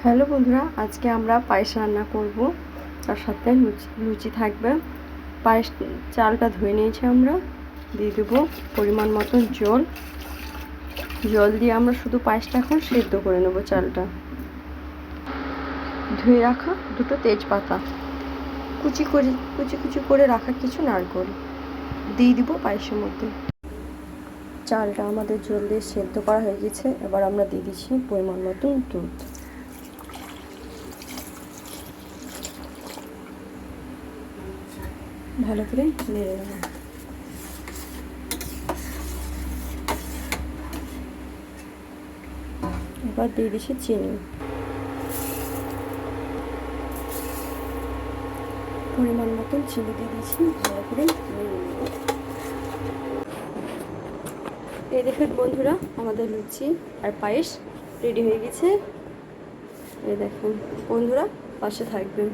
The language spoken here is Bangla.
হ্যালো বন্ধুরা, আজকে আমরা পায়েস রান্না করব। তার সাথে লুচি থাকবে। পায়েস চালটা ধুয়ে নিয়েছি, আমরা দিয়ে দেবো পরিমাণ মতন জল। জল দিয়ে আমরা শুধু পায়েসটা এখন সেদ্ধ করে নেব। চালটা ধুয়ে রাখা দুটো তেজপাতা, কুচি কুচি করে রাখা কিছু নারকেল দিয়ে দিব পায়েসের মধ্যে। চালটা আমাদের জল দিয়ে সেদ্ধ করা হয়ে গেছে। এবার আমরা দিয়ে দিচ্ছি পরিমাণ মতন দুধ। ভালো করে নেড়ে নেব। এবার দিয়ে দিচ্ছি চিনি, পরিমাণ মতন চিনি দিয়ে দিচ্ছি। ভালো করে নেড়ে নেব। এই দেখুন বন্ধুরা, আমাদের লুচি আর পায়েস রেডি হয়ে গেছে। এই দেখুন বন্ধুরা, পাশে থাকবেন।